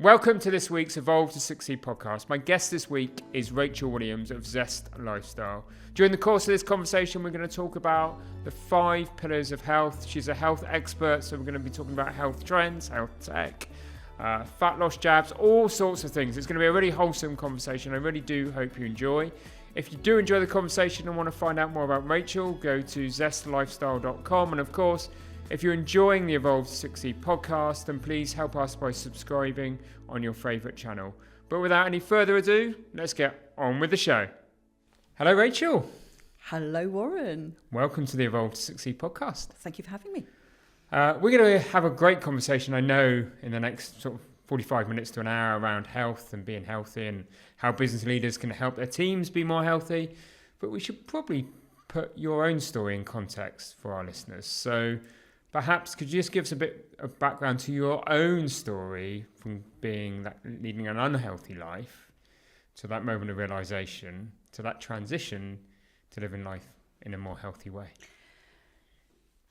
Welcome to this week's Evolve to Succeed podcast. My guest this week is Rachel Williams of Zest Lifestyle. During the course of this conversation, we're going to talk about the 5 pillars of health. She's a health expert, so we're going to be talking about health trends, health tech, fat loss jabs, all sorts of things. It's going to be a really wholesome conversation. I really do hope you enjoy. If you do enjoy the conversation and want to find out more about Rachel, go to zestlifestyle.com. And of course, if you're enjoying the Evolve to Succeed podcast, then please help us by subscribing on your favourite channel. But without any further ado, let's get on with the show. Hello, Rachel. Hello, Warren. Welcome to the Evolve to Succeed podcast. Thank you for having me. We're going to have a great conversation, I know, in the next sort of 45 minutes to an hour around health and being healthy and how business leaders can help their teams be more healthy. But we should probably put your own story in context for our listeners. So perhaps could you just give us a bit of background to your own story from leading an unhealthy life to that moment of realization, to that transition to living life in a more healthy way?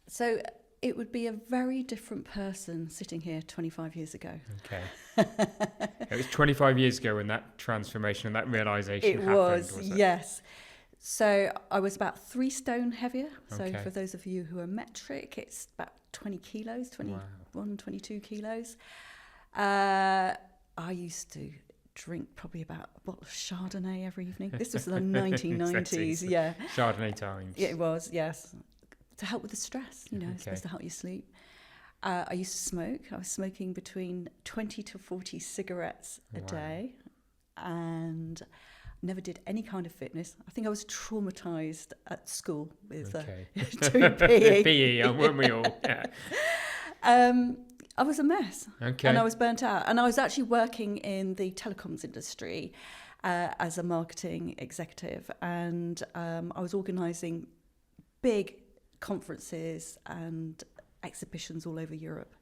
So it would be a very different person sitting here 25 years ago. Okay. It was 25 years ago when that transformation and that realization happened. Was it? Yes. So I was about 3 stone heavier. So Okay. for those of you who are metric, it's about 20 kilos, 21, 22 kilos. I used to drink probably about a bottle of Chardonnay every evening. This was the 1990s, yeah. Chardonnay times. Yeah, it was, yes. To help with the stress, it's supposed to help you sleep. I used to smoke. I was smoking between 20 to 40 cigarettes a day and never did any kind of fitness. I think I was traumatized at school with doing PE. PE, weren't we all? Yeah. I was a mess. Okay. And I was burnt out. And I was actually working in the telecoms industry as a marketing executive. And I was organising big conferences and exhibitions all over Europe.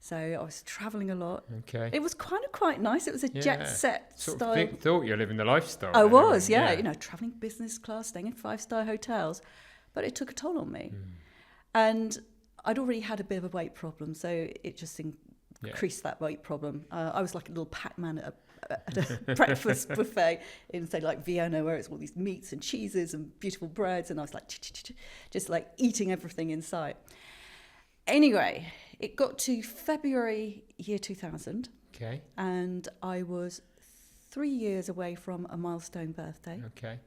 So I was travelling a lot. Okay. It was quite nice. It was a jet set style. Thought you were living the lifestyle. I was, travelling business class, staying in 5-star hotels. But it took a toll on me. And I'd already had a bit of a weight problem, so it just increased that weight problem. I was like a little Pac-Man at a breakfast buffet in, say, like Vienna, where it's all these meats and cheeses and beautiful breads, and I was like just like eating everything in sight. Anyway, it got to February year 2000, and I was 3 years away from a milestone birthday. Okay.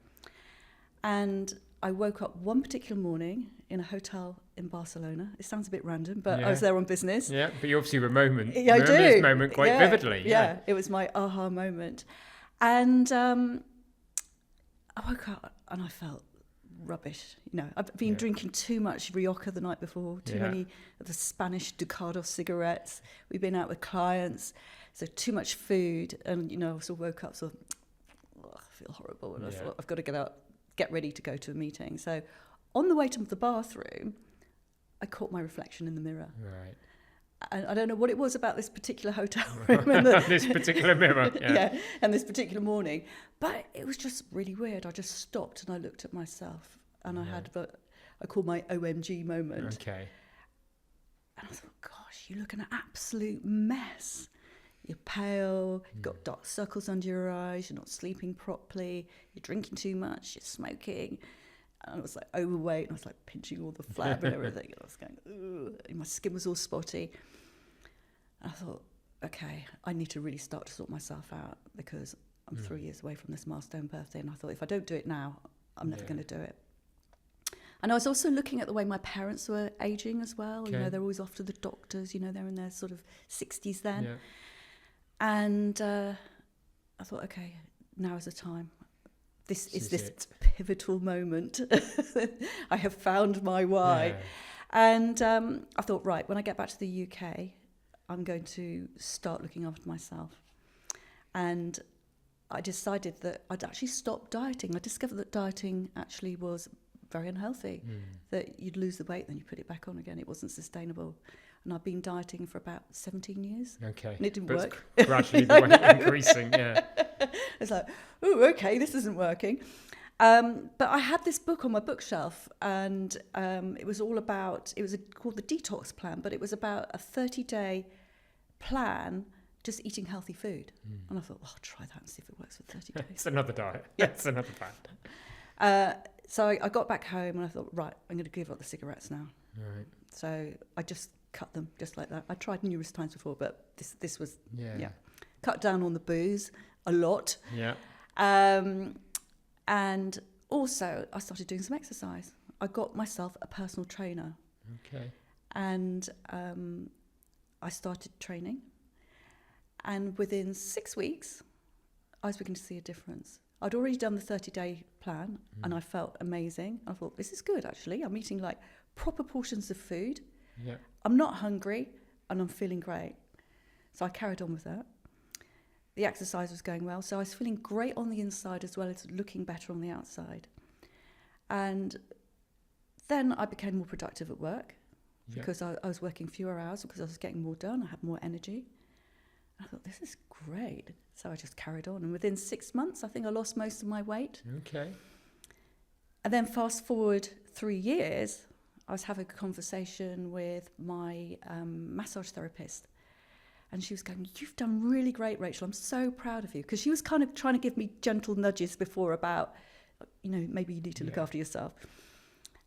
And I woke up one particular morning in a hotel in Barcelona. It sounds a bit random, but I was there on business. Yeah, but you obviously remember this moment quite vividly. Yeah, it was my aha moment. And I woke up and I felt rubbish. I've been drinking too much Rioja the night before, too many of the Spanish Ducados cigarettes. We've been out with clients, so too much food. And, I sort of woke up I feel horrible. And I thought, I've got to get out, get ready to go to a meeting. So on the way to the bathroom, I caught my reflection in the mirror. Right. And I don't know what it was about this particular hotel room. And this particular mirror. Yeah. And this particular morning. But it was just really weird. I just stopped and I looked at myself. And I had what I call my OMG moment. Okay. And I thought, gosh, you look an absolute mess. You're pale, you've got dark circles under your eyes, you're not sleeping properly, you're drinking too much, you're smoking. And I was like overweight, and I was like pinching all the flab and everything. And I was going, ooh, and my skin was all spotty. And I thought, okay, I need to really start to sort myself out because I'm 3 years away from this milestone birthday. And I thought, if I don't do it now, I'm never going to do it. And I was also looking at the way my parents were aging as well. Okay. They're always off to the doctors, they're in their sort of 60s then. Yeah. And I thought, okay, now is the time. This is pivotal moment. I have found my why. Yeah. And I thought, right, when I get back to the UK, I'm going to start looking after myself. And I decided that I'd actually stop dieting. I discovered that dieting actually was very unhealthy, that you'd lose the weight, then you put it back on again. It wasn't sustainable. And I've been dieting for about 17 years. Okay. And it didn't work. Gradually the weight increasing, yeah. It's like, oh, okay, this isn't working. But I had this book on my bookshelf, and it was all about, called the Detox Plan, but it was about a 30-day plan just eating healthy food. And I thought, I'll try that and see if it works for 30 days. It's another diet. Yeah. It's another diet. So I got back home and I thought, right, I'm going to give up the cigarettes now. Right. So I just cut them just like that. I tried numerous times before, but this was, cut down on the booze a lot. Yeah. And also I started doing some exercise. I got myself a personal trainer. Okay. And I started training. And within 6 weeks, I was beginning to see a difference. I'd already done the 30-day plan and I felt amazing. I thought, this is good, actually. I'm eating like proper portions of food. Yeah. I'm not hungry and I'm feeling great. So I carried on with that. The exercise was going well. So I was feeling great on the inside as well as looking better on the outside. And then I became more productive at work because I was working fewer hours because I was getting more done. I had more energy. I thought, this is great. So I just carried on. And within 6 months, I think I lost most of my weight. Okay. And then fast forward 3 years, I was having a conversation with my massage therapist. And she was going, you've done really great, Rachel. I'm so proud of you. Because she was kind of trying to give me gentle nudges before about, maybe you need to look after yourself.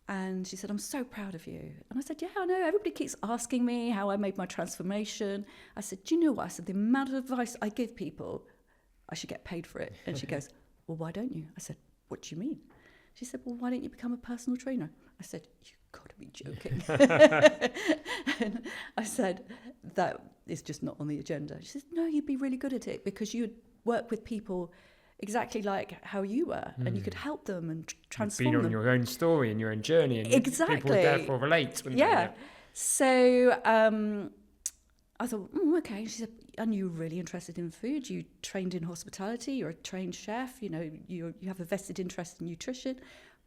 And she said, I'm so proud of you. And I said, yeah, I know. Everybody keeps asking me how I made my transformation. I said, do you know what? I said, the amount of advice I give people, I should get paid for it. And she goes, well, why don't you? I said, what do you mean? She said, well, why don't you become a personal trainer? I said, you've got to be joking. And I said, that is just not on the agenda. She said, no, you'd be really good at it because you'd work with people exactly like how you were, and you could help them and transform them. Been on your own story and your own journey, and exactly. people would therefore relate. Yeah. So I thought, okay. She said, and you're really interested in food. You trained in hospitality. You're a trained chef. You have a vested interest in nutrition.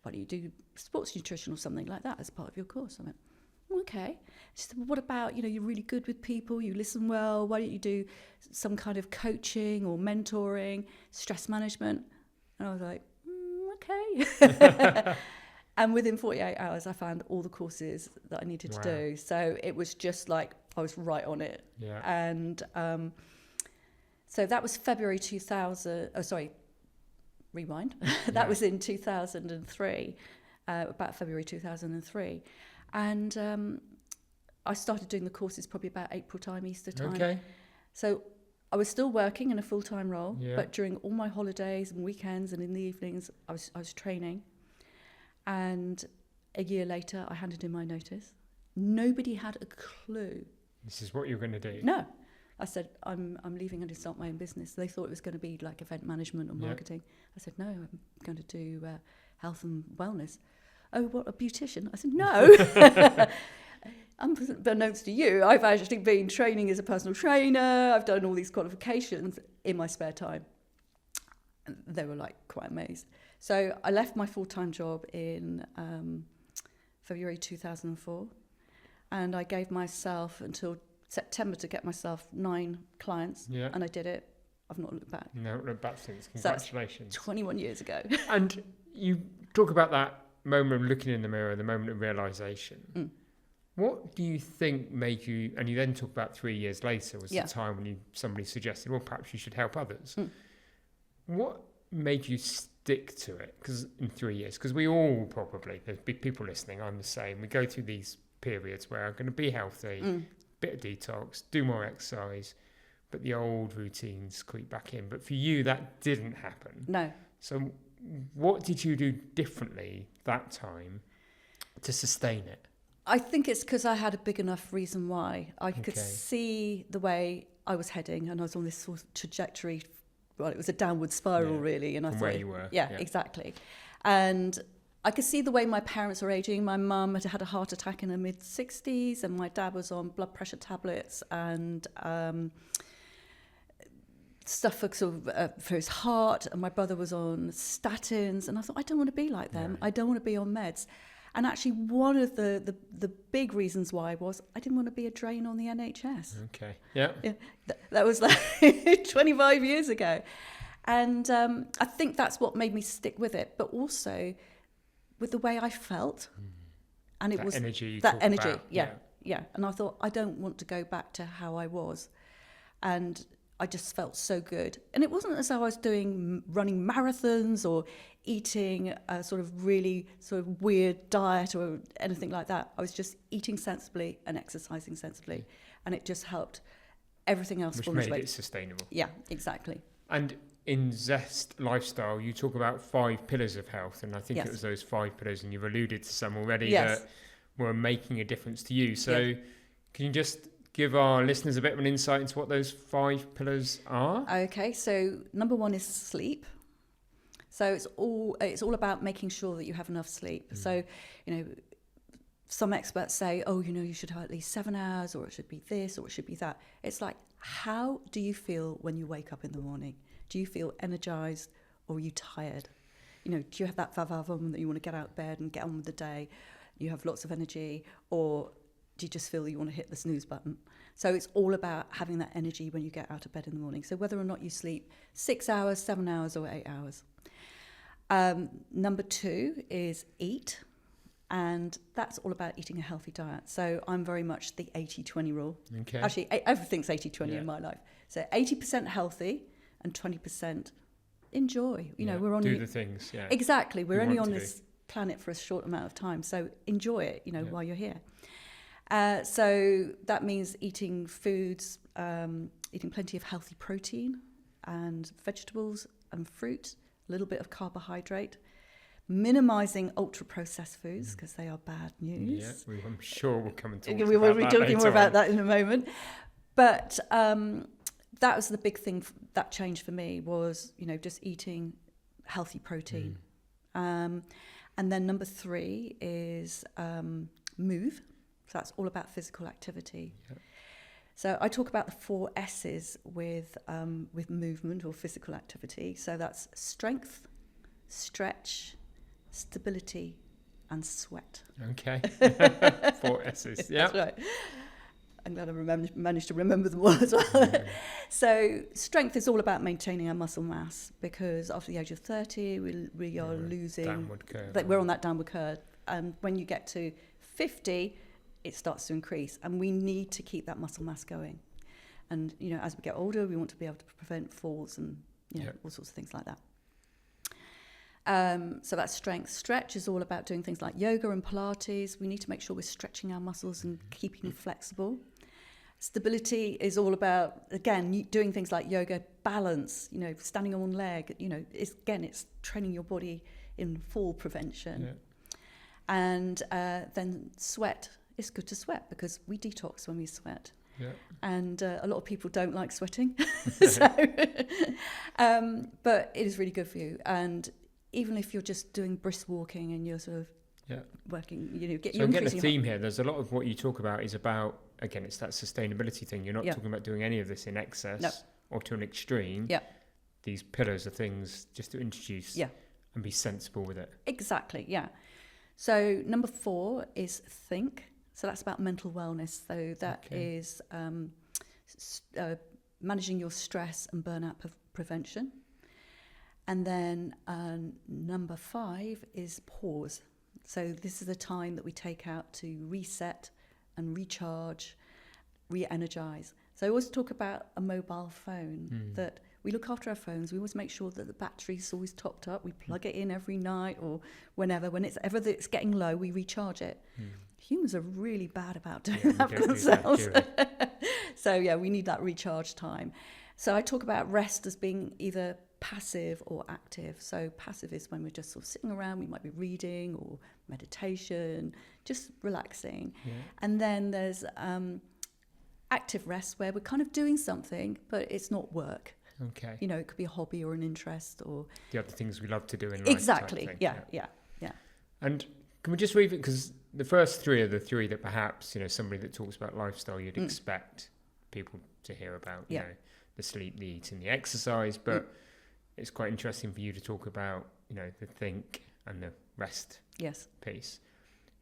Why don't you do sports nutrition or something like that as part of your course? I went, okay. She said, well, what about, you're really good with people, you listen well, why don't you do some kind of coaching or mentoring, stress management? And I was like, okay. And within 48 hours, I found all the courses that I needed to do. So it was just like, I was right on it. Yeah. And so that was February 2000, rewind. That was in 2003, about February 2003. And I started doing the courses probably about April time, Easter time. Okay. So I was still working in a full-time role, but during all my holidays and weekends and in the evenings, I was training. And a year later, I handed in my notice. Nobody had a clue. This is what you're going to do? No. I said, I'm leaving and to start my own business. They thought it was going to be like event management or marketing. I said, no, I'm going to do health and wellness. Oh, what, a beautician? I said, no. Unbeknownst to you, I've actually been training as a personal trainer. I've done all these qualifications in my spare time. And they were like quite amazed. So I left my full-time job in February 2004. And I gave myself until September to get myself 9 clients. Yeah. And I did it. I've not looked back. No, looked back since. Congratulations. So 21 years ago. And you talk about that moment of looking in the mirror, the moment of realisation. What do you think made you, and you then talk about 3 years later was the time when somebody suggested, well, perhaps you should help others. What made you stick to it? Because in 3 years, because we all probably, there's big people listening, I'm the same, we go through these periods where I'm going to be healthy, bit of detox, do more exercise, but the old routines creep back in. But for you, that didn't happen. No. So what did you do differently that time to sustain it? I think it's because I had a big enough reason why. I could see the way I was heading, and I was on this sort of trajectory. Well, it was a downward spiral, really. And I thought, where you were. Yeah, exactly. And I could see the way my parents were aging. My mum had had a heart attack in her mid-60s, and my dad was on blood pressure tablets and stuff for his heart, and my brother was on statins. And I thought, I don't want to be like them. I don't want to be on meds. And actually, one of the big reasons why was I didn't want to be a drain on the NHS. Okay. Yeah. That was like 25 years ago. And I think that's what made me stick with it, but also with the way I felt. And it that was energy. That energy. About. Yeah. And I thought, I don't want to go back to how I was. And I just felt so good. And it wasn't as though I was running marathons or eating a sort of really sort of weird diet or anything like that. I was just eating sensibly and exercising sensibly. And it just helped everything else. Which made it sustainable. Yeah, exactly. And in Zest Lifestyle, you talk about 5 pillars of health. And I think it was those 5 pillars, and you've alluded to some already that were making a difference to you. So can you just give our listeners a bit of an insight into what those 5 pillars are? Okay, so number 1 is sleep. So it's all about making sure that you have enough sleep. So, some experts say, you should have at least 7 hours, or it should be this, or it should be that. It's like, how do you feel when you wake up in the morning? Do you feel energized, or are you tired? Do you have that va-va-vum that you want to get out of bed and get on with the day? You have lots of energy, or do you just feel that you want to hit the snooze button? So it's all about having that energy when you get out of bed in the morning. So whether or not you sleep 6 hours, 7 hours, or 8 hours. Number 2 is eat. And that's all about eating a healthy diet. So I'm very much the 80-20 rule. Okay. Actually, everything's 80-20 in my life. So 80% healthy and 20% enjoy. We're on the things. Yeah. Exactly. We're only on this planet for a short amount of time. So enjoy it, while you're here. So that means eating foods, eating plenty of healthy protein and vegetables and fruit, a little bit of carbohydrate. Minimizing ultra-processed foods because they are bad news. Yeah, I'm sure we'll come and talk we will be talking more about that in a moment. But that was the big thing that changed for me was, just eating healthy protein. And then number 3 is move. So that's all about physical activity. Yeah. So I talk about the 4 S's with movement or physical activity. So that's strength, stretch, stability, and sweat. Okay. 4 S's. Yeah. That's right. I'm glad I managed to remember them all as well. So strength is all about maintaining our muscle mass because after the age of 30, we are losing. Downward curve. We're on that downward curve. And when you get to 50, it starts to increase. And we need to keep that muscle mass going. And, as we get older, we want to be able to prevent falls and, all sorts of things like that. So that's strength. Stretch is all about doing things like yoga and Pilates. We need to make sure we're stretching our muscles and keeping them flexible. Stability is all about, again, doing things like yoga, balance, standing on one leg. It's training your body in fall prevention. Yeah. And then sweat. It's good to sweat because we detox when we sweat. Yeah. And a lot of people don't like sweating. But it is really good for you. And even if you're just doing brisk walking and you're sort of working, you're getting a theme here. There's a lot of what you talk about is about, again, it's that sustainability thing. You're not talking about doing any of this in excess or to an extreme. Yeah. These pillars are things just to introduce and be sensible with it. Exactly, yeah. So number 4 is think. So that's about mental wellness. So that is managing your stress and burnout prevention. And then number 5 is pause. So this is the time that we take out to reset and recharge, re-energize. So I always talk about a mobile phone, that we look after our phones. We always make sure that the battery's always topped up. We plug it in every night or whenever. When it's getting low, we recharge it. Humans are really bad about doing that for themselves. So we need that recharge time. So I talk about rest as being either passive or active. So passive is when we're just sort of sitting around, we might be reading or meditation, just relaxing. Yeah. And then there's active rest where we're kind of doing something, but it's not work. Okay. It could be a hobby or an interest or the other things we love to do in life. Exactly. Yeah. And can we just read it? Because the first 3 are the 3 that perhaps, somebody that talks about lifestyle, you'd expect people to hear about, you know, the sleep, the eating, the exercise, but it's quite interesting for you to talk about, the think and the rest piece.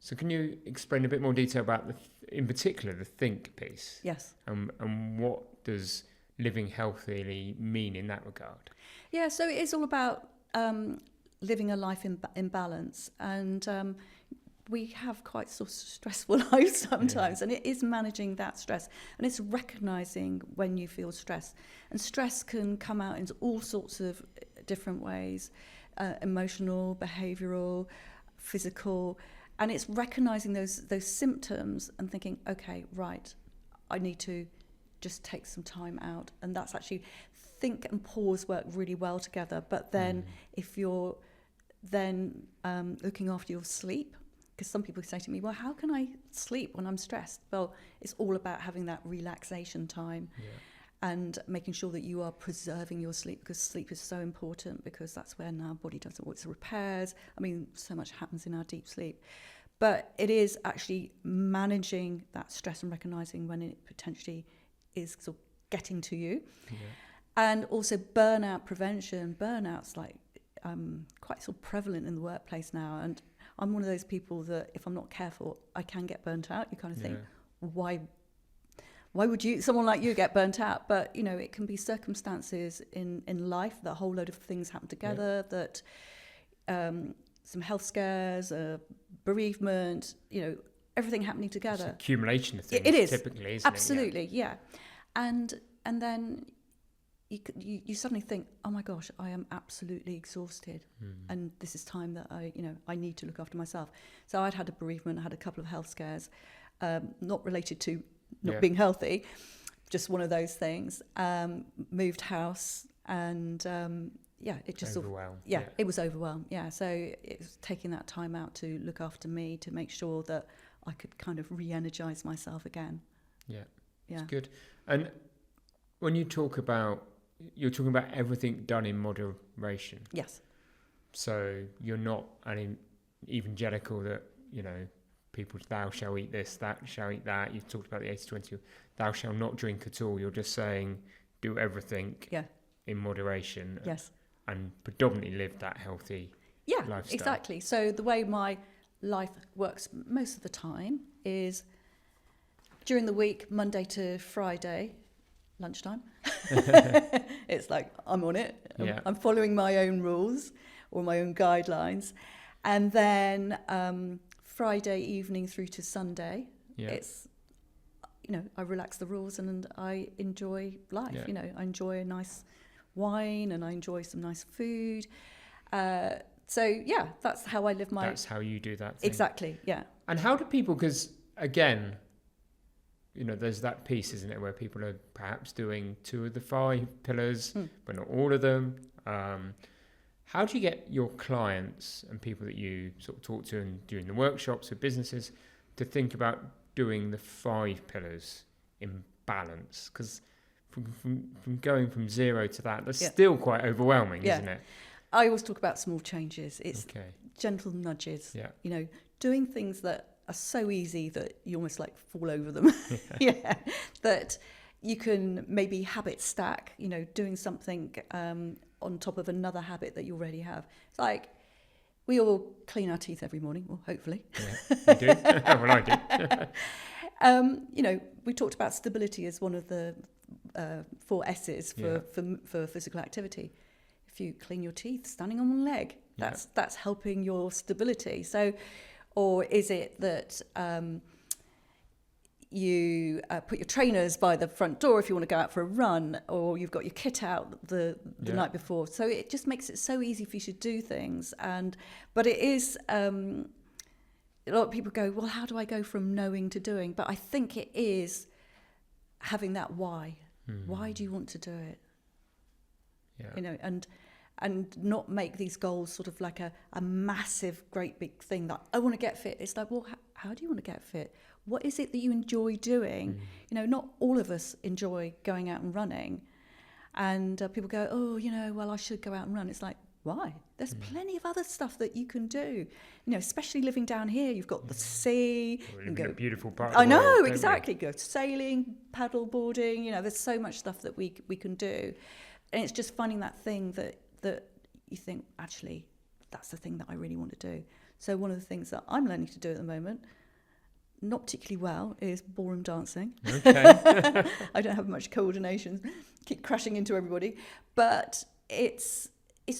So can you explain a bit more detail about, in particular, the think piece? Yes. And what does living healthily mean in that regard? Yeah, so it is all about living a life in balance. And we have quite sort of stressful lives sometimes, and it is managing that stress, and it's recognizing when you feel stress. And stress can come out into all sorts of different ways, emotional, behavioral, physical, and it's recognizing those symptoms and thinking, okay, right, I need to just take some time out. And that's actually, think and pause work really well together. But then if you're then looking after your sleep, because some people say to me, well, how can I sleep when I'm stressed? Well, it's all about having that relaxation time and making sure that you are preserving your sleep, because sleep is so important, because that's when our body does all its repairs. I mean, so much happens in our deep sleep. But it is actually managing that stress and recognizing when it potentially is sort of getting to you. And also burnout prevention. Burnout's like quite sort of prevalent in the workplace now, and I'm one of those people that if I'm not careful, I can get burnt out. You kind of think, why would someone like you get burnt out? But, you know, it can be circumstances in life, that a whole load of things happen together, that some health scares, bereavement, you know, everything happening together. It's an accumulation of things. It is. Typically, isn't Absolutely, yeah. And then you suddenly think, oh my gosh, I am absolutely exhausted, and this is time that I need to look after myself. So I'd had a bereavement, I had a couple of health scares, not related to not being healthy, just one of those things. Moved house, and it just it was overwhelmed. Yeah, so it was taking that time out to look after me, to make sure that I could kind of re-energize myself again. Yeah, it's good. And when you're talking about everything done in moderation. Yes. So you're not an evangelical that, you know, people, thou shall eat this, thou shall eat that. You've talked about the 80-20, thou shall not drink at all. You're just saying do everything in moderation. Yes. And predominantly live that healthy lifestyle. Exactly. So the way my life works most of the time is during the week, Monday to Friday, lunchtime. It's like I'm on it. I'm following my own rules or my own guidelines. And then Friday evening through to Sunday, it's, you know, I relax the rules and I enjoy life. You know, I enjoy a nice wine and I enjoy some nice food. So that's how I live my... That's how you do that thing. Exactly, yeah. And how do people, because again, you know, there's that piece, isn't it, where people are perhaps doing 2 of the 5 pillars, but not all of them. How do you get your clients and people that you sort of talk to and doing the workshops with businesses to think about doing the 5 pillars in balance? Because from going from 0 to that's still quite overwhelming, isn't it? I always talk about small changes. It's gentle nudges. You know, doing things that are so easy that you almost like fall over them. That you can maybe habit stack, you know, doing something on top of another habit that you already have. It's like we all clean our teeth every morning, well, hopefully. You do? Well, I do. You know, we talked about stability as one of the 4 S's for physical activity. If you clean your teeth standing on one leg, that's helping your stability. So, or is it that you put your trainers by the front door if you want to go out for a run, or you've got your kit out the night before? So it just makes it so easy for you to do things. But it is, a lot of people go, well, how do I go from knowing to doing? But I think it is having that why. Why do you want to do it? You know, and not make these goals sort of like a massive, great big thing that I want to get fit. It's like, well, how do you want to get fit? What is it that you enjoy doing? You know, not all of us enjoy going out and running. And people go, oh, you know, well, I should go out and run. It's like, why? There's plenty of other stuff that you can do. You know, especially living down here, you've got the sea. We live in a beautiful part of I the know, world, exactly. Go sailing, paddle boarding. You know, there's so much stuff that we can do. And it's just finding that thing that you think, actually, that's the thing that I really want to do. So one of the things that I'm learning to do at the moment, not particularly well, is ballroom dancing. Okay. I don't have much coordination, keep crashing into everybody. But it's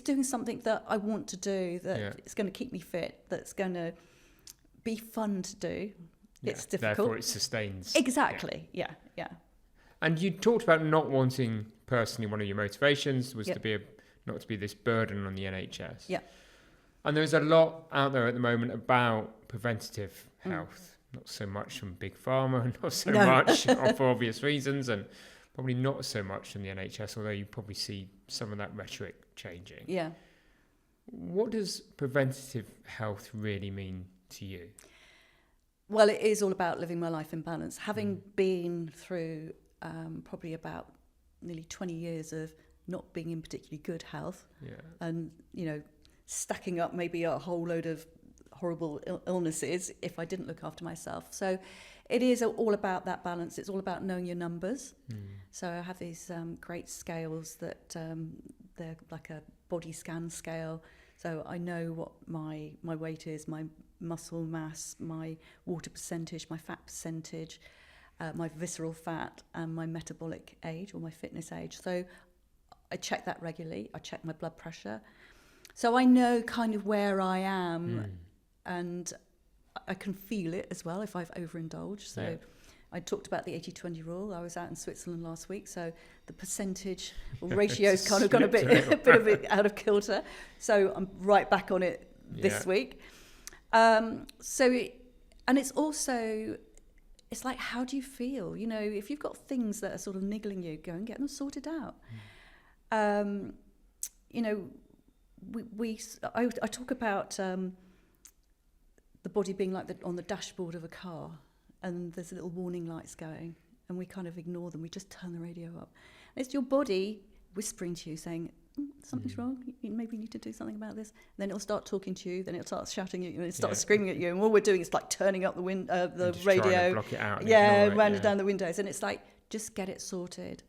doing something that I want to do, that it's going to keep me fit, that's going to be fun to do. Yeah, it's difficult. Therefore, it sustains. Exactly. Yeah. And you talked about not wanting, personally, one of your motivations was to be not to be this burden on the NHS. Yeah. And there's a lot out there at the moment about preventative health, not so much from Big Pharma, and not so much for obvious reasons, and probably not so much from the NHS, although you probably see some of that rhetoric changing. Yeah. What does preventative health really mean to you? Well, it is all about living my life in balance. Having been through probably about nearly 20 years of not being in particularly good health, and, stacking up maybe a whole load of horrible illnesses if I didn't look after myself. So it is all about that balance. It's all about knowing your numbers. So I have these great scales that they're like a body scan scale. So I know what my weight is, my muscle mass, my water percentage, my fat percentage, my visceral fat, and my metabolic age or my fitness age. So I check that regularly. I check my blood pressure. So I know kind of where I am, and I can feel it as well if I've overindulged. So I talked about the 80-20 rule. I was out in Switzerland last week, so the percentage or ratio's kind of gone a bit out of kilter. So I'm right back on it this week. And it's also, it's like, how do you feel? If you've got things that are sort of niggling you, go and get them sorted out. I talk about the body being like on the dashboard of a car, and there's little warning lights going, and we kind of ignore them. We just turn the radio up. And it's your body whispering to you, saying, something's wrong, you maybe need to do something about this. And then it'll start talking to you, then it'll start shouting at you, and it'll start screaming at you, and all we're doing is like turning up the radio, trying to block it out, rounding down the windows, and it's like, just get it sorted.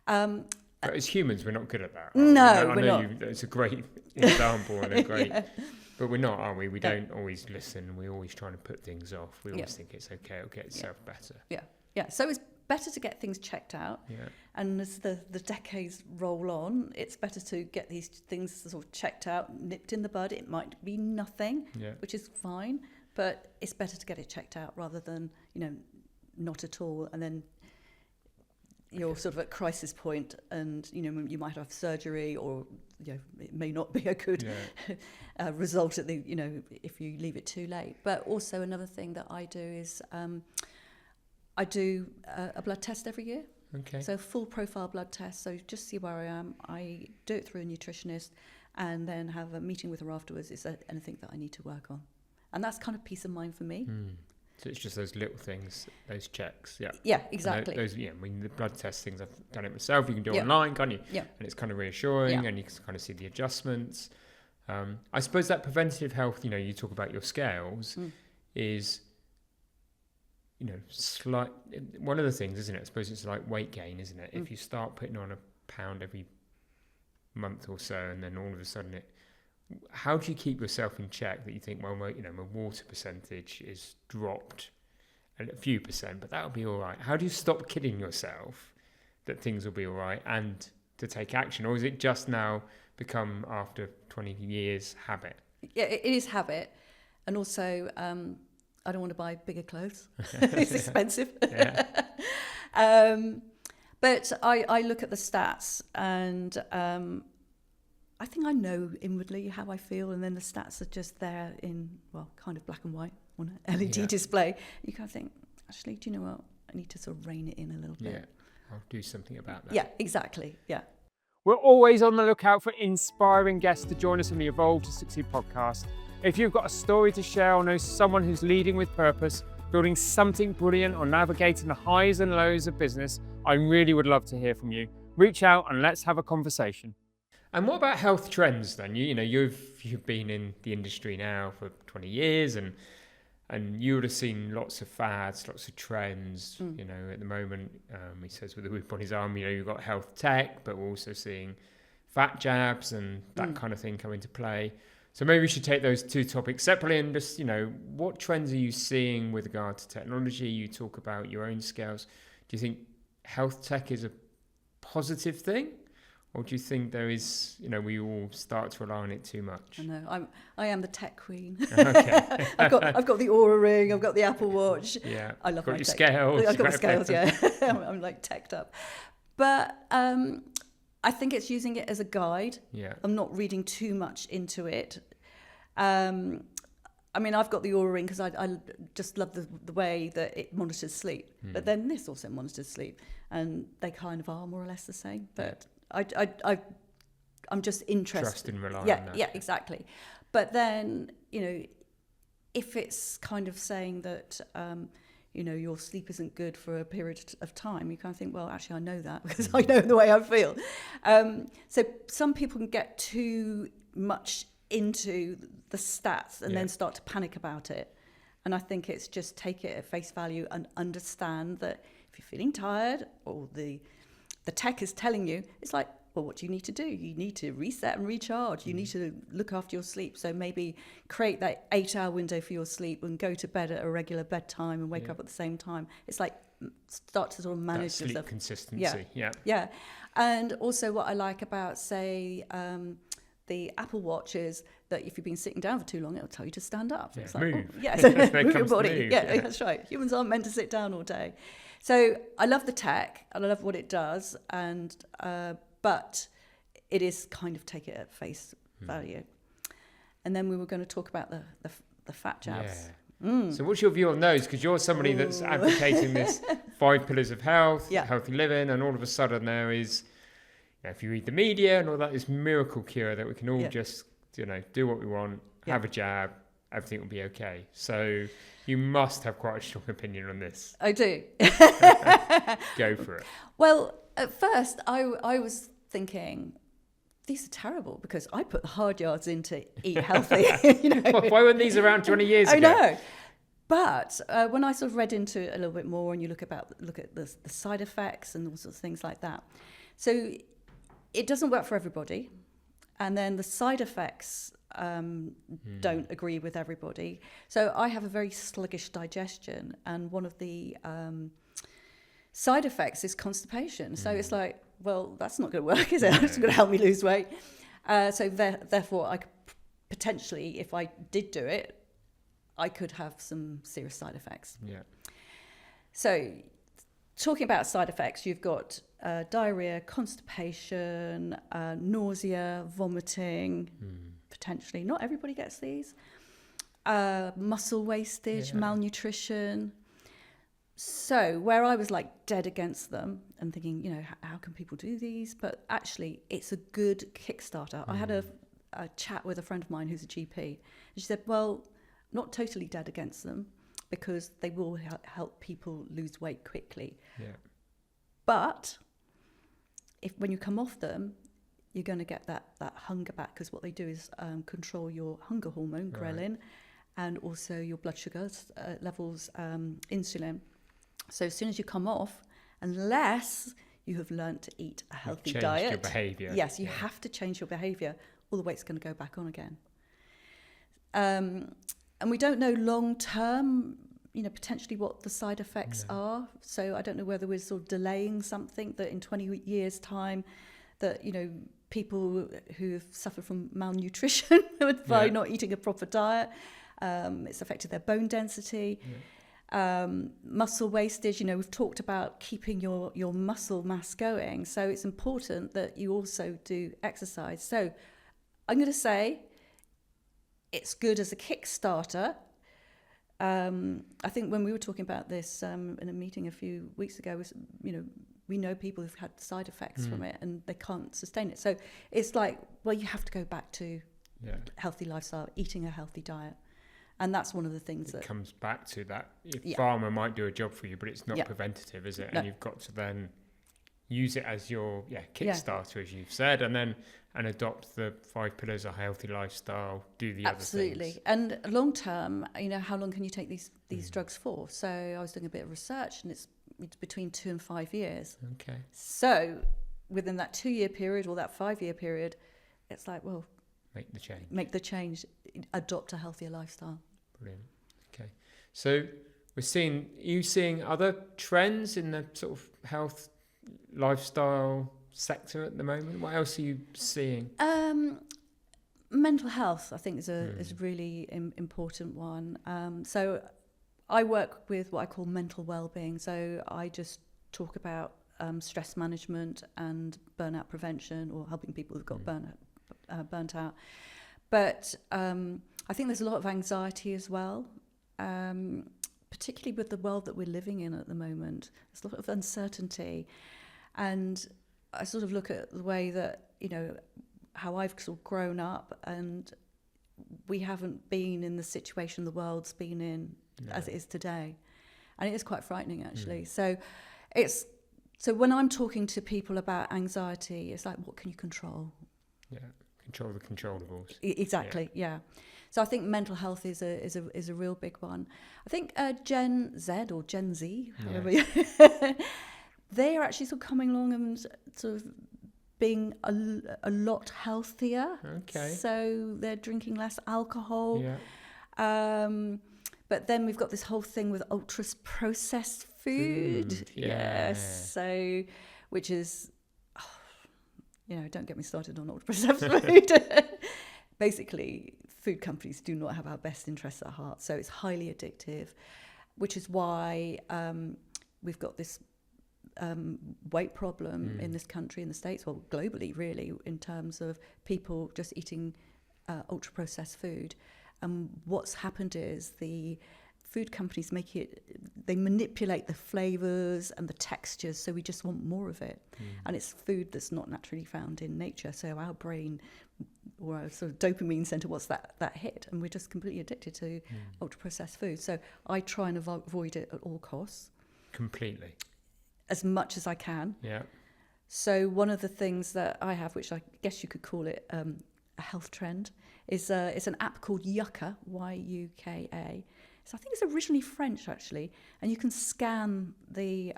But as humans, we're not good at that. No, we're not. It's a great example and a great... But we're not, are we? We don't always listen. We're always trying to put things off. We always think it's okay, it'll get itself better. Yeah. So it's better to get things checked out. Yeah. And as the decades roll on, it's better to get these things sort of checked out, nipped in the bud. It might be nothing, which is fine, but it's better to get it checked out rather than, not at all. And then you're sort of at crisis point, and you might have surgery, or it may not be a good result at the if you leave it too late. But also another thing that I do is I do a blood test every year. Okay. So full profile blood test. So just see where I am. I do it through a nutritionist, and then have a meeting with her afterwards. Is there anything that I need to work on? And that's kind of peace of mind for me. So it's just those little things, those checks. Yeah, exactly. The blood test things, I've done it myself. You can do it online, can't you? Yeah. And it's kind of reassuring, and you can kind of see the adjustments. I suppose that preventative health, you talk about your scales, is, slight. One of the things, isn't it? I suppose it's like weight gain, isn't it? If you start putting on a pound every month or so, and then all of a sudden how do you keep yourself in check that you think, well, my water percentage is dropped a few percent, but that'll be all right? How do you stop kidding yourself that things will be all right and to take action? Or is it just now become, after 20 years, habit? Yeah, it is habit. And also, I don't want to buy bigger clothes. It's expensive. But I look at the stats, and I think I know inwardly how I feel, and then the stats are just there in, kind of black and white on an LED display. You kind of think, actually, do you know what? I need to sort of rein it in a little bit. Yeah, I'll do something about that. Yeah, exactly. Yeah. We're always on the lookout for inspiring guests to join us on the Evolve to Succeed podcast. If you've got a story to share, or know someone who's leading with purpose, building something brilliant, or navigating the highs and lows of business, I really would love to hear from you. Reach out and let's have a conversation. And what about health trends then? You've been in the industry now for 20 years, and you would have seen lots of fads, lots of trends. At the moment, he says with the whip on his arm, you've got health tech, but we're also seeing fat jabs and that kind of thing come into play. So maybe we should take those two topics separately and just, what trends are you seeing with regard to technology? You talk about your own scales. Do you think health tech is a positive thing? Or do you think there is, we all start to rely on it too much? I know. I am the tech queen. Okay. I've got the Oura Ring. I've got the Apple Watch. Yeah. I love got my your tech. scales. I've got the scales. Yeah. I'm like teched up, but I think it's using it as a guide. Yeah. I'm not reading too much into it. I mean, I've got the Oura Ring because I just love the way that it monitors sleep. But then this also monitors sleep, and they kind of are more or less the same. But I'm just interested. Trust and rely on that. Yeah, exactly. But then, if it's kind of saying that, your sleep isn't good for a period of time, you kind of think, well, actually, I know that because I know the way I feel. So some people can get too much into the stats and then start to panic about it. And I think it's just take it at face value and understand that if you're feeling tired or the tech is telling you, it's like, well, what do you need to do? You need to reset and recharge. You need to look after your sleep. So maybe create that 8-hour window for your sleep and go to bed at a regular bedtime and wake up at the same time. It's like start to sort of manage that sleep yourself. Consistency. Yeah. And also what I like about, say, the Apple Watch is that if you've been sitting down for too long, it'll tell you to stand up. Yeah, it's like, move. Move your body. Yeah, that's right. Humans aren't meant to sit down all day. So I love the tech and I love what it does, and but it is kind of take it at face value. And then we were going to talk about the fat jabs. Yeah. So what's your view on those? Because you're somebody that's advocating this 5 pillars of health, healthy living, and all of a sudden there is, if you read the media and all that, this miracle cure that we can all just, do what we want, have a jab, everything will be okay. So you must have quite a strong opinion on this. I do. Go for it. Well, at first I was thinking, these are terrible because I put the hard yards in to eat healthy. Well, why weren't these around 20 years ago? I know. But when I sort of read into it a little bit more and you look at the side effects and all sorts of things like that. So it doesn't work for everybody. And then the side effects don't agree with everybody. So I have a very sluggish digestion, and one of the side effects is constipation. So it's like, well, that's not going to work, is it? It's going to help me lose weight. So therefore, I could potentially, if I did do it, I could have some serious side effects. Yeah. So talking about side effects, you've got diarrhea, constipation, nausea, vomiting, potentially. Not everybody gets these. Muscle wastage, malnutrition. So where I was like dead against them and thinking, how can people do these? But actually, it's a good Kickstarter. I had a chat with a friend of mine who's a GP. And she said, well, not totally dead against them because they will help people lose weight quickly. Yeah. But when you come off them, you're going to get that hunger back, because what they do is control your hunger hormone, ghrelin, and also your blood sugar levels, insulin. So as soon as you come off, unless you have learned to eat a healthy diet, your behaviour. Yes, you have to change your behaviour, or the weight's going to go back on again. And we don't know long term, potentially what the side effects are. So I don't know whether we're sort of delaying something that in 20 years' time, that, people who've suffered from malnutrition by not eating a proper diet, it's affected their bone density. Muscle wastage, we've talked about keeping your muscle mass going. So it's important that you also do exercise. So I'm going to say it's good as a Kickstarter. I think when we were talking about this in a meeting a few weeks ago, we know people who've had side effects from it and they can't sustain it. So it's like, well, you have to go back to healthy lifestyle, eating a healthy diet. And that's one of the things that comes back to that. Pharma might do a job for you, but it's not preventative, is it? No. And you've got to then use it as your Kickstarter, as you've said, and adopt the 5 pillars of healthy lifestyle, do the other things. Absolutely. And long term, how long can you take these drugs for? So I was doing a bit of research, and it's between 2 and 5 years. Okay. So within that 2-year period or that 5-year period, it's like, well, make the change, adopt a healthier lifestyle. Brilliant. Okay. So are you seeing other trends in the sort of health lifestyle sector at the moment? What else are you seeing? Mental health, I think, is a really important one. So I work with what I call mental well-being. So I just talk about stress management and burnout prevention, or helping people who've got burnt out. But I think there's a lot of anxiety as well, particularly with the world that we're living in at the moment. There's a lot of uncertainty. And I sort of look at the way that, how I've sort of grown up, and we haven't been in the situation the world's been in as it is today. And it is quite frightening, actually. So when I'm talking to people about anxiety, it's like, what can you control? Yeah, control the controllables. Exactly, yeah. So I think mental health is a real big one. I think Gen Z or Gen Z, however they are actually sort of coming along and sort of being a lot healthier. Okay. So they're drinking less alcohol. Yeah. But then we've got this whole thing with ultra processed food. Yes. So, which is, don't get me started on ultra processed food. Basically, food companies do not have our best interests at heart. So it's highly addictive, which is why we've got this weight problem in this country, in the States, well, globally, really, in terms of people just eating ultra processed food. And what's happened is the food companies they manipulate the flavors and the textures, so we just want more of it. And it's food that's not naturally found in nature. So our brain, or our sort of dopamine center, what's that hit? And we're just completely addicted to ultra processed food. So I try and avoid it at all costs. Completely. As much as I can. Yeah. So one of the things that I have, which I guess you could call it a health trend, is it's an app called Yuka, Y-U-K-A. So I think it's originally French, actually, and you can scan the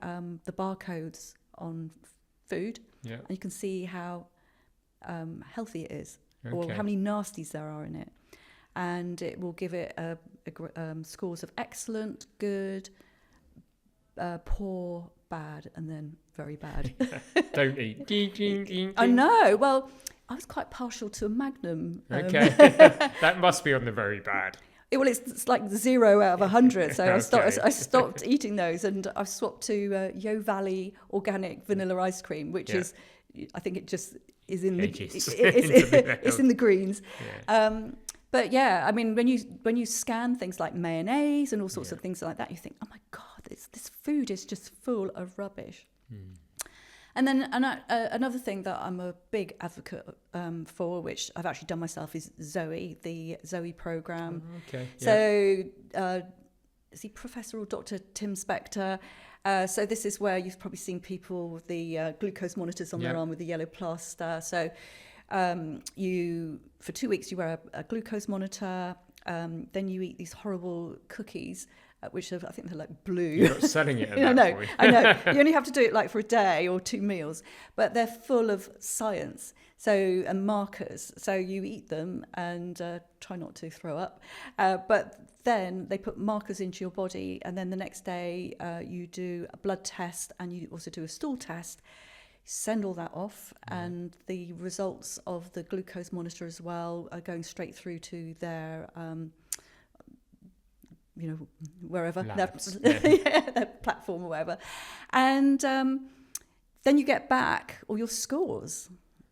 barcodes on food, and you can see how healthy it is, or how many nasties there are in it, and it will give it scores of excellent, good, poor, bad, and then very bad. Don't eat. Ding, ding, ding. I know. Well, I was quite partial to a Magnum. Okay. That must be on the very bad. It's like 0 out of 100. So I stopped eating those, and I've swapped to Yo Valley organic vanilla ice cream, which is, I think it just is in it's in the greens. Yeah. But yeah, I mean, when you scan things like mayonnaise and all sorts of things like that, you think, oh my God, this food is just full of rubbish. And then another thing that I'm a big advocate for, which I've actually done myself, is Zoe, the Zoe program. Okay. So, is he Professor or Dr. Tim Spector? So this is where you've probably seen people with the glucose monitors on their arm with the yellow plaster. So for 2 weeks you wear a glucose monitor, then you eat these horrible cookies, which I think they're like blue. You're not selling it at that point. I know. You only have to do it like for a day or 2 meals, but they're full of science. And markers. So you eat them and try not to throw up. But then they put markers into your body, and then the next day you do a blood test, and you also do a stool test. Send all that off, and the results of the glucose monitor as well are going straight through to their wherever, their platform or whatever. And then you get back all your scores.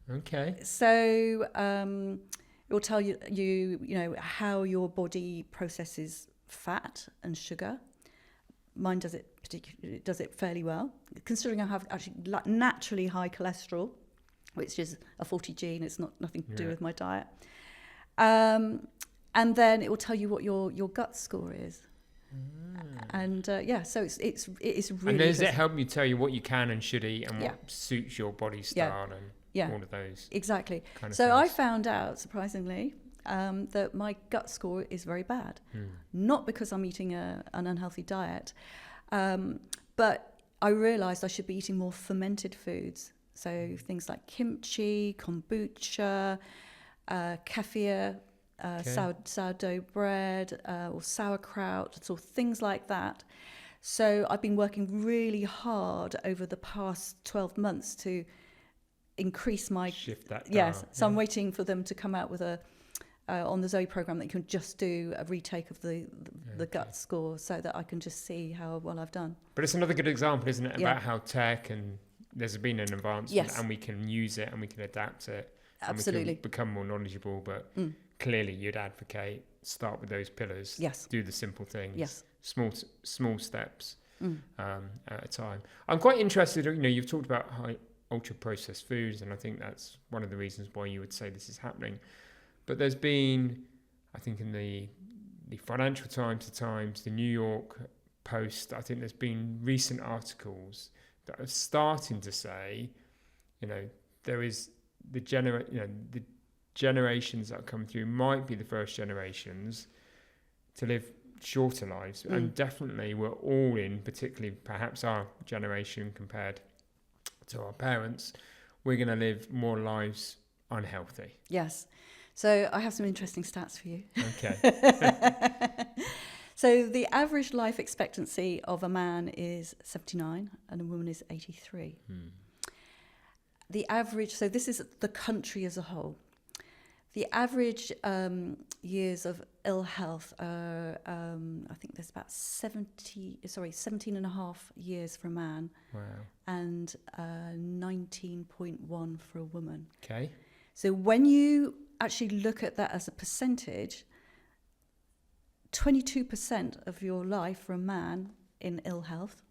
Okay. So it will tell you how your body processes fat and sugar. Mine does it fairly well, considering I have actually naturally high cholesterol, which is a 40 gene. It's nothing to do with my diet. And then it will tell you what your gut score is. And so it is really. And does it help you tell you what you can and should eat, and what suits your body style and all of those? Exactly. Kind of so things. I found out, surprisingly, that my gut score is very bad. Not because I'm eating an unhealthy diet, but I realised I should be eating more fermented foods. So things like kimchi, kombucha, kefir, sourdough bread, or sauerkraut, so things like that. So I've been working really hard over the past 12 months to increase my... Shift that dial. Yes, so I'm waiting for them to come out with on the Zoe program that you can just do a retake of the gut score so that I can just see how well I've done. But it's another good example, isn't it, about how tech and there's been an advancement and we can use it and we can adapt it. Absolutely. And we can become more knowledgeable, but clearly you'd advocate, start with those pillars. Yes. Do the simple things. Yes. Small steps at a time. I'm quite interested, you've talked about high ultra processed foods, and I think that's one of the reasons why you would say this is happening. But there's been, I think in the Financial Times, the New York Post, I think there's been recent articles that are starting to say, there is the generations that come through might be the first generations to live shorter lives, and definitely we're all in, particularly perhaps our generation compared to our parents, we're going to live more lives unhealthy. Yes. So I have some interesting stats for you. Okay. So the average life expectancy of a man is 79 and a woman is 83. The average, so this is the country as a whole. The average years of ill health are, I think there's about 17 and a half years for a man. Wow. And 19.1 for a woman. Okay. So when you actually look at that as a percentage, 22% of your life for a man in ill health.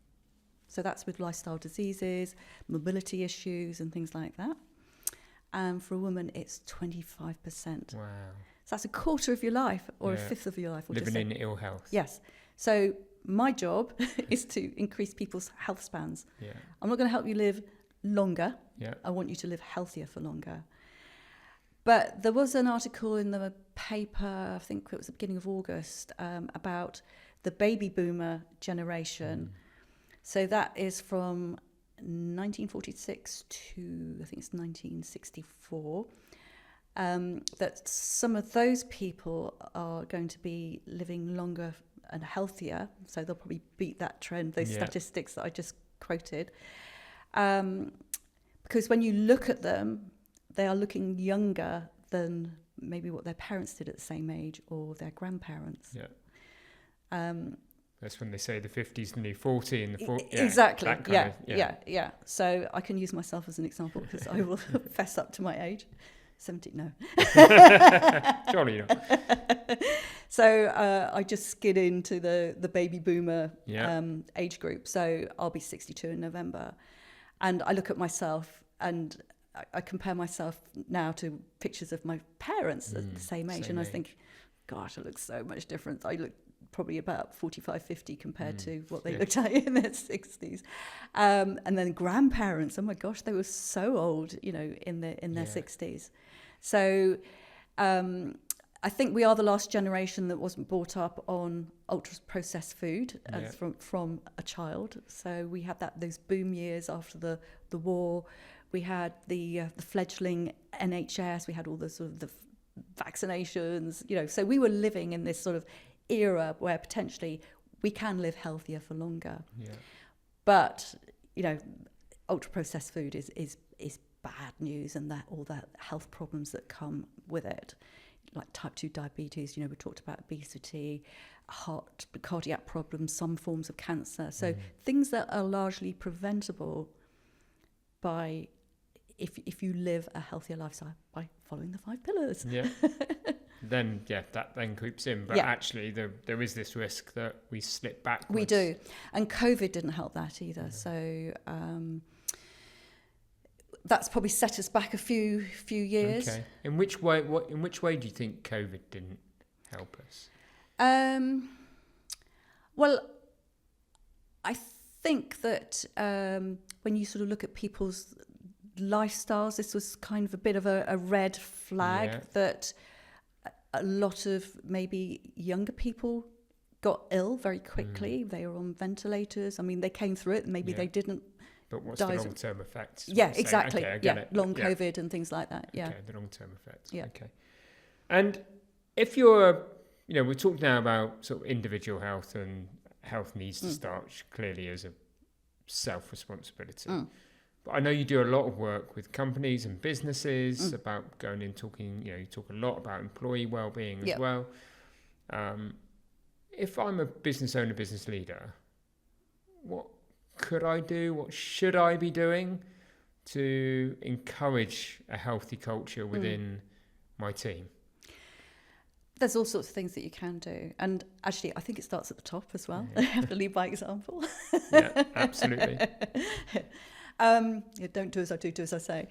So that's with lifestyle diseases, mobility issues and things like that. And for a woman, it's 25%. Wow. So that's a quarter of your life or a fifth of your life. Living in ill health. Yes. So my job is to increase people's health spans. Yeah. I'm not going to help you live longer. Yeah. I want you to live healthier for longer. But there was an article in the paper, I think it was the beginning of August, about the baby boomer generation. So that is from 1946 to, I think it's 1964, that some of those people are going to be living longer and healthier. So they'll probably beat that trend, those statistics that I just quoted. Because when you look at them, they are looking younger than maybe what their parents did at the same age or their grandparents. Yeah. That's when they say the 50s the new 40 and the 40. Exactly. Yeah. So I can use myself as an example because I will fess up to my age. 70, no. Surely not. So I just skid into the baby boomer age group. So I'll be 62 in November. And I look at myself and I compare myself now to pictures of my parents at the same age. I think, gosh, I look so much different. I look probably about 45, 50 compared to what they looked at in their 60s. And then grandparents, oh my gosh, they were so old, in their 60s. So I think we are the last generation that wasn't brought up on ultra-processed food from a child. So we had those boom years after the war. We had the fledgling NHS. We had all the sort of the vaccinations, So we were living in this sort of era where potentially we can live healthier for longer. Yeah. But, ultra-processed food is bad news, and that all that health problems that come with it, like type 2 diabetes, we talked about obesity, heart, cardiac problems, some forms of cancer. So things that are largely preventable by if you live a healthier lifestyle by following the 5 pillars. Yeah. Then that then creeps in. But actually there is this risk that we slip backwards. We do. And COVID didn't help that either. Yeah. So that's probably set us back a few years. Okay. In which way do you think COVID didn't help us? Well, I think that when you sort of look at people's lifestyles, this was kind of a bit of a red flag that a lot of maybe younger people got ill very quickly. They were on ventilators. I mean, they came through it. Maybe they didn't. But what's the long-term effects? Yeah, exactly. Okay, long COVID and things like that. Yeah. Okay, the long-term effects. Yeah. Okay. And if you're, we talked now about sort of individual health, and health needs to start clearly as a self-responsibility. But I know you do a lot of work with companies and businesses about going in talking, you talk a lot about employee well-being as well. If I'm a business owner, business leader, what could I do? What should I be doing to encourage a healthy culture within my team? There's all sorts of things that you can do. And actually, I think it starts at the top as well. You have to lead by example. Yeah, absolutely. Don't do as I do, do as I say.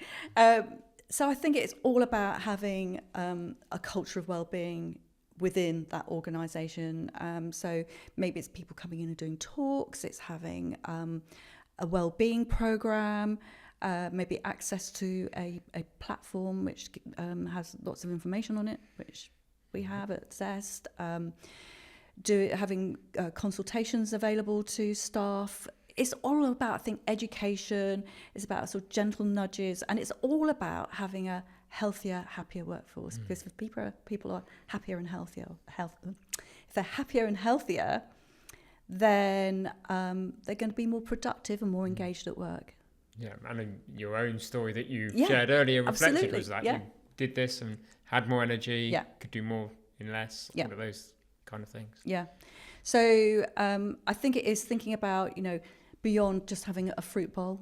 So I think it's all about having a culture of well-being within that organisation. So maybe it's people coming in and doing talks. It's having a well-being programme. Maybe access to a platform which has lots of information on it, which we have at Zest. Having consultations available to staff. It's all about, I think, education. It's about sort of gentle nudges, and it's all about having a healthier, happier workforce. Because if people are happier and healthier, if they're happier and healthier, then they're going to be more productive and more engaged at work. Yeah, and your own story that you shared earlier reflected was that you did this and had more energy, could do more in less, all of those kind of things. Yeah. So I think it is thinking about, beyond just having a fruit bowl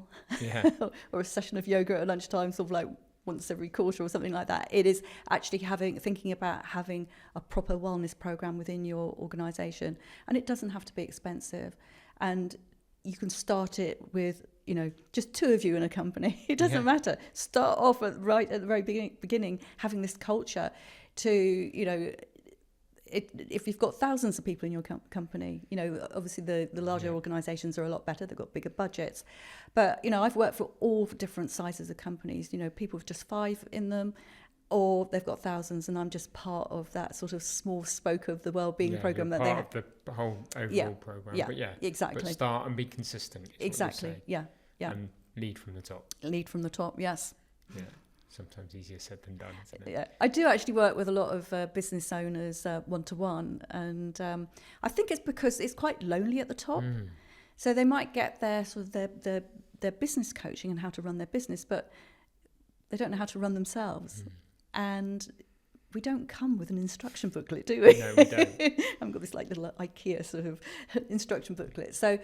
or a session of yoga at lunchtime, sort of like once every quarter or something like that. It is actually thinking about having a proper wellness program within your organisation. And it doesn't have to be expensive. And you can start it with, just two of you in a company. It doesn't matter. Start off at the very beginning, having this culture to, if you've got thousands of people in your company, obviously the larger organisations are a lot better. They've got bigger budgets. But, I've worked for all different sizes of companies, people with just 5 in them, or they've got thousands, and I'm just part of that sort of small spoke of the wellbeing program that they have. Part of the whole overall program. Yeah, but exactly. But start and be consistent. Exactly. Yeah. And lead from the top. Lead from the top. Yes. Yeah. Sometimes easier said than done, isn't it? Yeah, I do actually work with a lot of business owners one-to-one, and I think it's because it's quite lonely at the top. So they might get their sort of their business coaching and how to run their business, but they don't know how to run themselves. And we don't come with an instruction booklet, do we? No, we don't. I've got this like little IKEA sort of instruction booklet. So,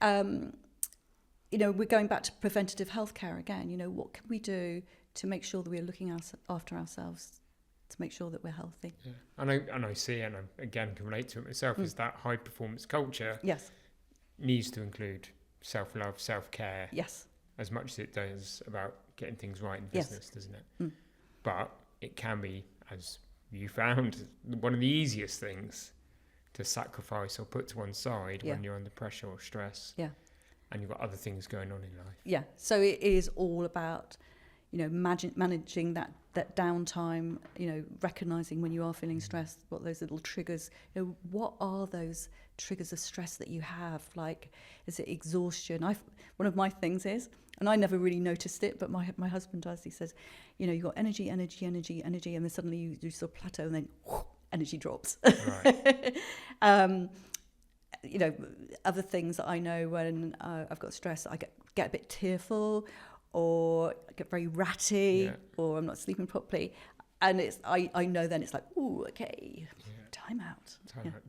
we're going back to preventative healthcare again. What can we do to make sure that we're looking after ourselves, to make sure that we're healthy? Yeah. And I see, and I again can relate to it myself, is that high performance culture needs to include self-love, self-care, as much as it does about getting things right in business, doesn't it? But it can be, as you found, one of the easiest things to sacrifice or put to one side when you're under pressure or stress, and you've got other things going on in life. Yeah, so it is all about managing that downtime, recognising when you are feeling stressed, what those little triggers, what are those triggers of stress that you have? Like, is it exhaustion? One of my things is, and I never really noticed it, but my husband does, he says, you've got energy, and then suddenly you sort of plateau, and then energy drops. Right. Other things that I know when I've got stress, I get a bit tearful, or I get very ratty, or I'm not sleeping properly, and I know then it's like, ooh, okay, time out.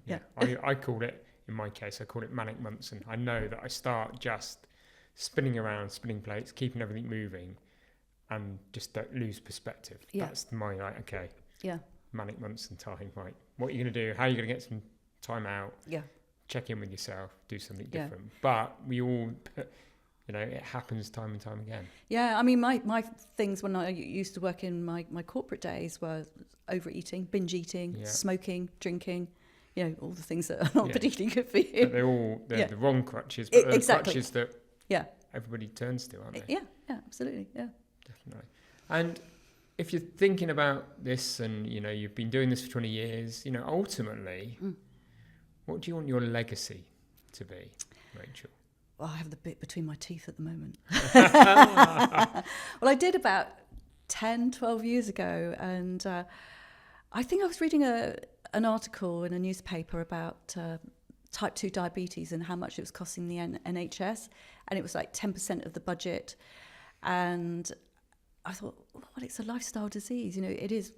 Yeah. I call it, in my case, I call it manic months, and I know that I start just spinning around, spinning plates, keeping everything moving, and just don't lose perspective. That's my manic months and time. Right, what are you going to do? How are you going to get some time out? Check in with yourself, do something different. But we all, it happens time and time again. Yeah, I mean, my things when I used to work in my corporate days were overeating, binge eating, smoking, drinking, all the things that are not particularly good for you. But they're the wrong crutches, but they're the crutches that everybody turns to, aren't they? Yeah, absolutely, yeah. Definitely. And if you're thinking about this and, you've been doing this for 20 years, ultimately, what do you want your legacy to be, Rachel? Well, I have the bit between my teeth at the moment. Well, I did about 10, 12 years ago, and I think I was reading an article in a newspaper about type 2 diabetes and how much it was costing the NHS, and it was like 10% of the budget. And I thought, well, it's a lifestyle disease. It is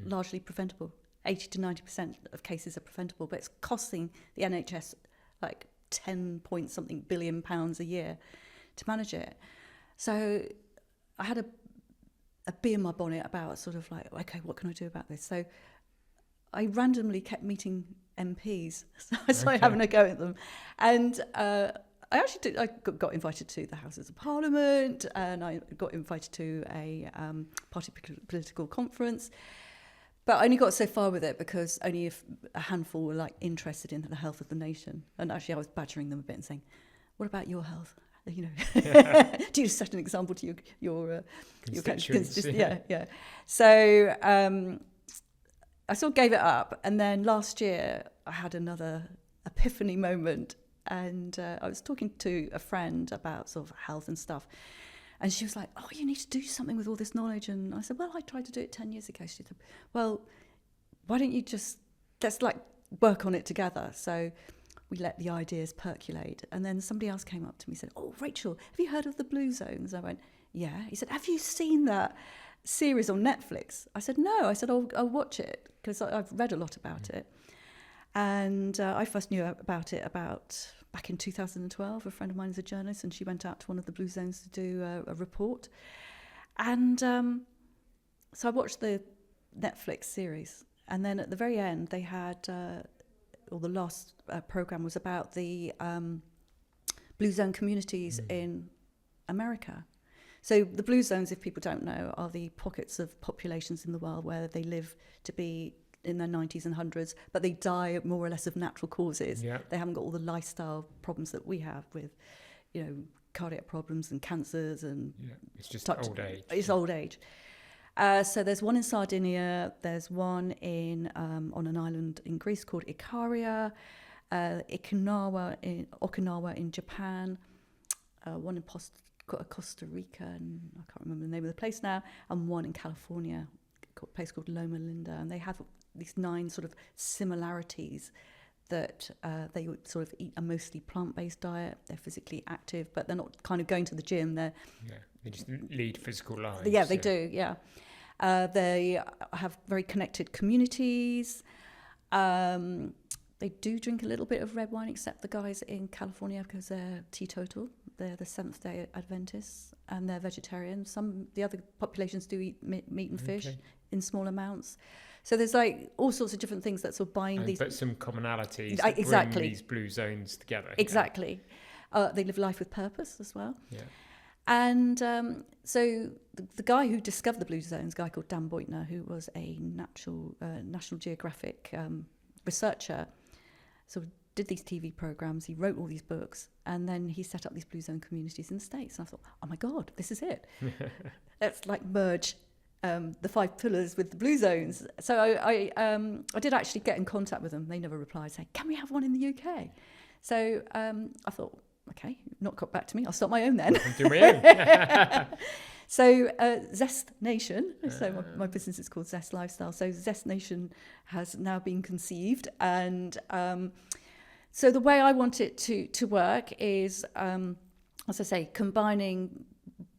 largely preventable. 80 to 90% of cases are preventable, but it's costing the NHS like 10 point something billion pounds a year to manage it. So I had a bee in my bonnet about sort of like, okay, what can I do about this? So I randomly kept meeting MPs, so I started having a go at them. And I got invited to the Houses of Parliament, and I got invited to a party political conference. But I only got so far with it because only a handful were like interested in the health of the nation. And actually I was badgering them a bit and saying, what about your health? Do you set an example to your constituents? Yeah. So I sort of gave it up. And then last year I had another epiphany moment. And I was talking to a friend about sort of health and stuff. And she was like, oh, you need to do something with all this knowledge. And I said, well, I tried to do it 10 years ago. She said, well, why don't you let's like work on it together. So we let the ideas percolate. And then somebody else came up to me and said, oh, Rachel, have you heard of the Blue Zones? I went, yeah. He said, have you seen that series on Netflix? I said, no. I said, I'll watch it because I've read a lot about it. And I first knew about it back in 2012. A friend of mine is a journalist, and she went out to one of the Blue Zones to do a report. And so I watched the Netflix series. And then at the very end, they had, or the last program was about the Blue Zone communities in America. So the Blue Zones, if people don't know, are the pockets of populations in the world where they live to be in their 90s and 100s, but they die more or less of natural causes. Yeah. They haven't got all the lifestyle problems that we have with, cardiac problems and cancers and... Yeah, it's just old age. It's old age. So there's one in Sardinia, there's one in on an island in Greece called Ikaria, Okinawa in Japan, one in Costa Rica, and I can't remember the name of the place now, and one in California, a place called Loma Linda, and they have these 9 sort of similarities that they would sort of eat a mostly plant-based diet. They're physically active, but they're not kind of going to the gym. They just lead physical lives. Yeah, they do. Yeah, they have very connected communities. They do drink a little bit of red wine, except the guys in California, because they're teetotal. They're the Seventh-day Adventists, and they're vegetarian. The other populations do eat meat and fish in small amounts. So there's like all sorts of different things that sort of bind these. But some commonalities that bring these Blue Zones together. Exactly. They live life with purpose as well. Yeah. And so the guy who discovered the Blue Zones, a guy called Dan Beutner, who was a National Geographic researcher, sort of did these TV programs, he wrote all these books, and then he set up these Blue Zone communities in the States. And I thought, oh my God, this is it. Let's like merge the 5 pillars with the Blue Zones. So I did actually get in contact with them. They never replied, saying, can we have one in the UK? So I thought, okay, you've not got back to me. I'll start my own then. I'll do my own. So Zest Nation, so my business is called Zest Lifestyle. So Zest Nation has now been conceived. And so the way I want it to work is, as I say, combining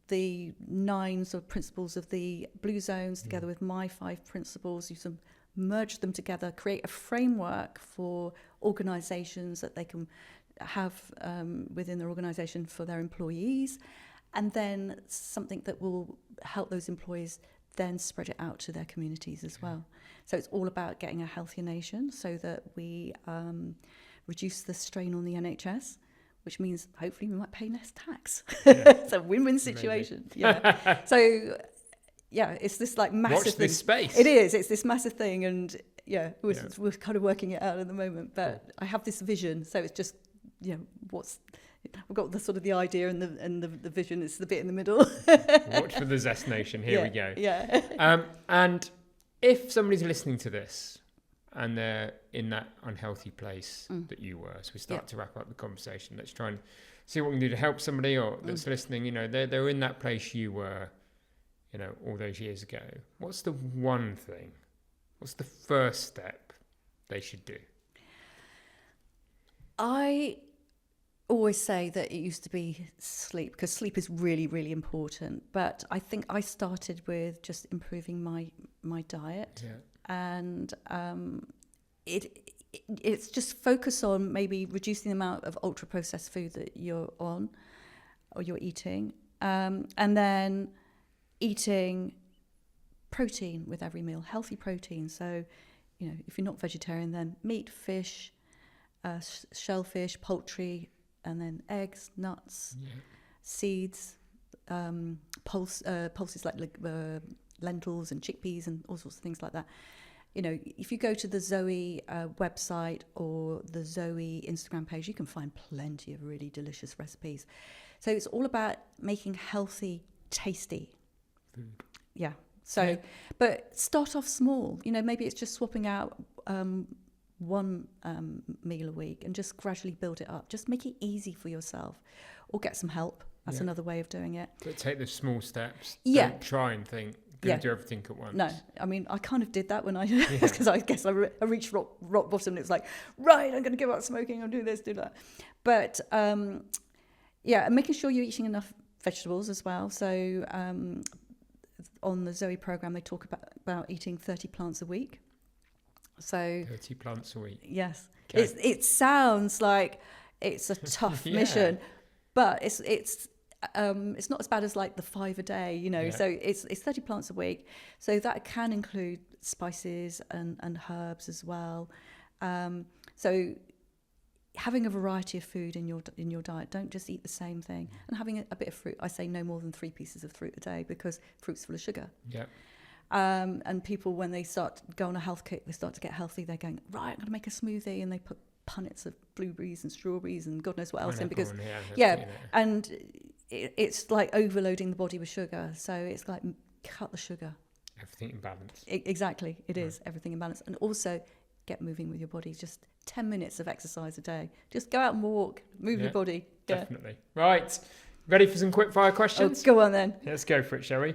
the 9 sort of principles of the Blue Zones together with my 5 principles. You sort of merge them together, create a framework for organisations that they can have within their organisation for their employees, and then something that will help those employees then spread it out to their communities as well. So it's all about getting a healthier nation so that we reduce the strain on the NHS, which means hopefully we might pay less tax. It's a win-win situation. Yeah. So, yeah, it's this like massive thing. Watch this space. It is. It's this massive thing, and we're kind of working it out at the moment. But I have this vision, so it's just we've got the sort of the idea and the vision. It's the bit in the middle. Watch for the Zest Nation. Here we go. Yeah. And if somebody's listening to this and they're in that unhealthy place that you were, so we start to wrap up the conversation. Let's try and see what we can do to help somebody or that's listening. They're in that place you were, all those years ago. What's the one thing? What's the first step they should do? I always say that it used to be sleep, because sleep is really, really important. But I think I started with just improving my diet, and it's just focus on maybe reducing the amount of ultra processed food that you're on or you're eating, and then eating protein with every meal, healthy protein. So, if you're not vegetarian, then meat, fish, shellfish, poultry, and then eggs, nuts, seeds, pulses like lentils and chickpeas and all sorts of things like that. If you go to the Zoe website or the Zoe Instagram page, you can find plenty of really delicious recipes. So it's all about making healthy, tasty food. Yeah. So, but start off small. Maybe it's just swapping out one meal a week and just gradually build it up. Just make it easy for yourself, or get some help. That's another way of doing it. But take the small steps. Yeah. Don't try and think, going to do everything at once. No, I mean, I kind of did that when because I guess I reached rock bottom, and it was like, right, I'm going to give up smoking, I'll do this, do that. But and making sure you're eating enough vegetables as well. So on the Zoe program, they talk about eating 30 plants a week. So 30 plants a week. Yes. Okay. It sounds like it's a tough mission, but it's not as bad as like the 5 a day, So it's 30 plants a week. So that can include spices and herbs as well. So having a variety of food in your diet, don't just eat the same thing, and having a bit of fruit. I say no more than 3 pieces of fruit a day, because fruit's full of sugar. Yeah. And people, when they start to go on a health kick, they start to get healthy, they're going, right, I'm going to make a smoothie, and they put punnets of blueberries and strawberries and God knows what else in, because and it's like overloading the body with sugar. So it's like, cut the sugar. Everything in balance. Exactly, it is everything in balance. And also get moving with your body. Just 10 minutes of exercise a day. Just go out and walk, move your body. Definitely. Right, ready for some quick fire questions? Oh, go on then. Let's go for it, shall we?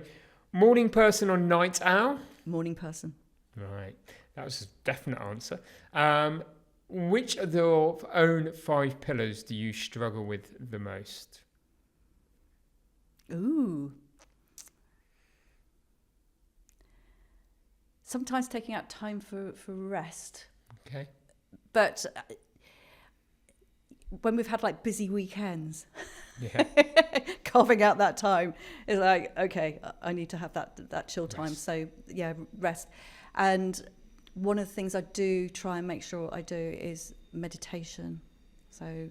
Morning person or night owl? Morning person. Right, that was a definite answer. Which of your own 5 pillars do you struggle with the most? Ooh. Sometimes taking out time for rest. Okay. But when we've had like busy weekends, carving out that time is like, okay, I need to have that chill time. So rest. And one of the things I do try and make sure I do is meditation. So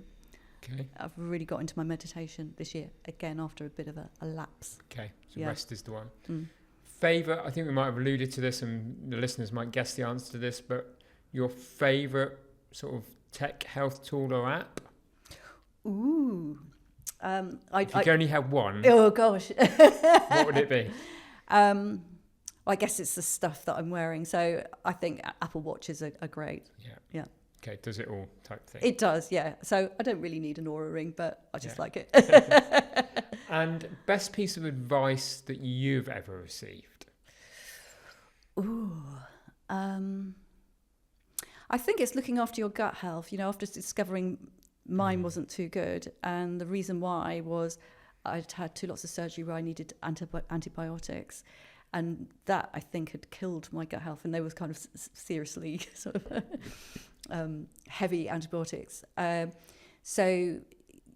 I've really got into my meditation this year, again, after a bit of a lapse. Okay, so rest is the one. Mm. Favourite, I think we might have alluded to this and the listeners might guess the answer to this, but your favourite sort of tech health tool or app? Ooh. If you could only have one, oh gosh. what would it be? I guess it's the stuff that I'm wearing. So I think Apple Watches are great. Yeah. Okay, does it all type thing? It does, yeah. So I don't really need an Oura ring, but I just like it. And best piece of advice that you've ever received? Ooh. I think it's looking after your gut health. After discovering mine wasn't too good, and the reason why was I'd had 2 lots of surgery where I needed antibiotics, and that I think had killed my gut health, and they were kind of seriously sort of heavy antibiotics. So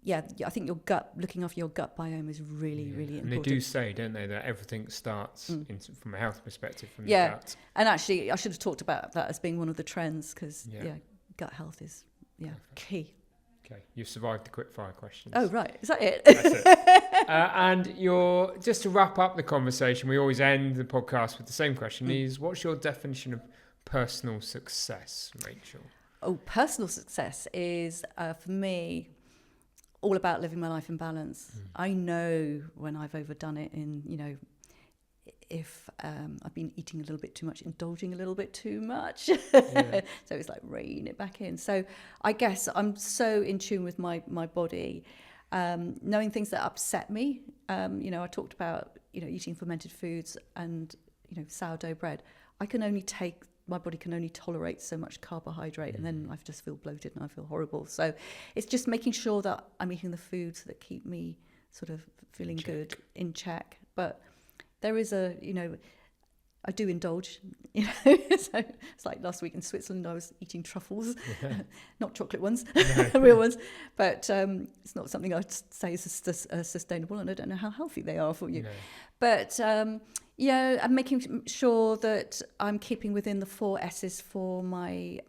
I think your gut, looking after your gut biome is really, really important. And they do say, don't they, that everything starts from a health perspective from the gut. And actually, I should have talked about that as being one of the trends, because gut health is key. Okay, you've survived the quick fire questions. Oh, right. Is that it? That's it. And just to wrap up the conversation, we always end the podcast with the same question, is what's your definition of personal success, Rachel? Oh, personal success is, for me, all about living my life in balance. I know when I've overdone it if I've been eating a little bit too much, indulging a little bit too much. So it's like rein it back in. So I guess I'm so in tune with my body, knowing things that upset me. I talked about, eating fermented foods and, sourdough bread. I can only take my body can only tolerate so much carbohydrate, and then I just feel bloated and I feel horrible. So it's just making sure that I'm eating the foods that keep me sort of feeling good, in check. But there is I do indulge, So it's like last week in Switzerland, I was eating truffles, not chocolate ones, real ones. But it's not something I'd say is sustainable, and I don't know how healthy they are for you. No. But I'm making sure that I'm keeping within the 4 S's for my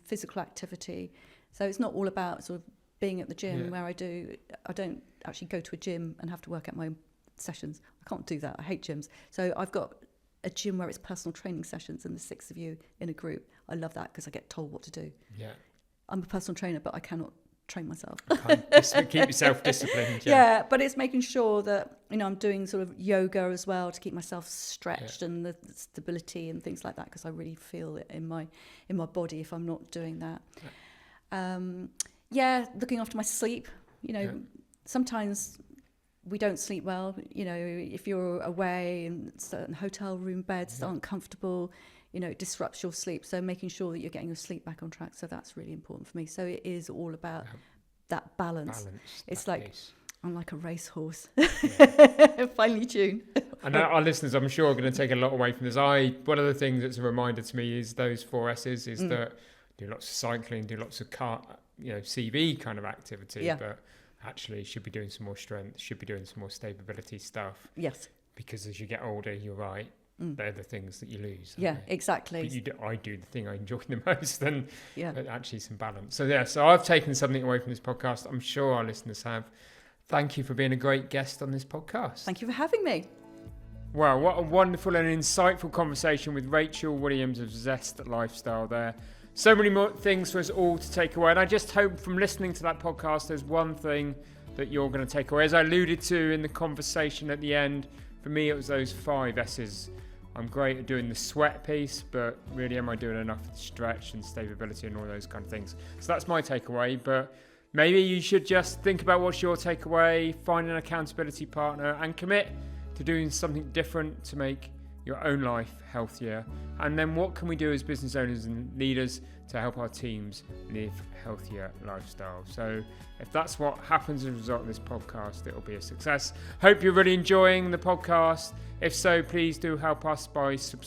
physical activity. So it's not all about sort of being at the gym where I don't actually go to a gym and have to work out my own sessions. I can't do that. I hate gyms. So I've got a gym where it's personal training sessions and there's 6 of you in a group. I love that because I get told what to do. Yeah. I'm a personal trainer, but I cannot train myself. Keep yourself disciplined. Yeah, but it's making sure that, I'm doing sort of yoga as well to keep myself stretched and the stability and things like that, because I really feel it in my body if I'm not doing that. Looking after my sleep. Sometimes we don't sleep well, if you're away and certain hotel room beds aren't comfortable, it disrupts your sleep. So making sure that you're getting your sleep back on track. So that's really important for me. So it is all about that balance. It's like, piece. I'm like a racehorse, finely tuned. And our listeners, I'm sure, are going to take a lot away from this. One of the things that's a reminder to me is those 4 S's is that do lots of cycling, do lots of CV kind of activity, but actually should be doing some more strength, should be doing some more stability stuff. Yes. Because as you get older, you're right, they're the things that you lose. Yeah, exactly. But I do the thing I enjoy the most, and actually some balance. So I've taken something away from this podcast. I'm sure our listeners have. Thank you for being a great guest on this podcast. Thank you for having me. Wow, what a wonderful and insightful conversation with Rachel Williams of Zest Lifestyle there. So many more things for us all to take away. And I just hope from listening to that podcast, there's one thing that you're going to take away. As I alluded to in the conversation at the end, for me, it was those 5 S's. I'm great at doing the sweat piece, but really, am I doing enough of the stretch and stability and all those kind of things? So that's my takeaway. But maybe you should just think about what's your takeaway, find an accountability partner, and commit to doing something different to make your own life healthier. And then what can we do as business owners and leaders to help our teams live healthier lifestyles? So if that's what happens as a result of this podcast, it'll be a success. Hope you're really enjoying the podcast. If so, please do help us by subscribing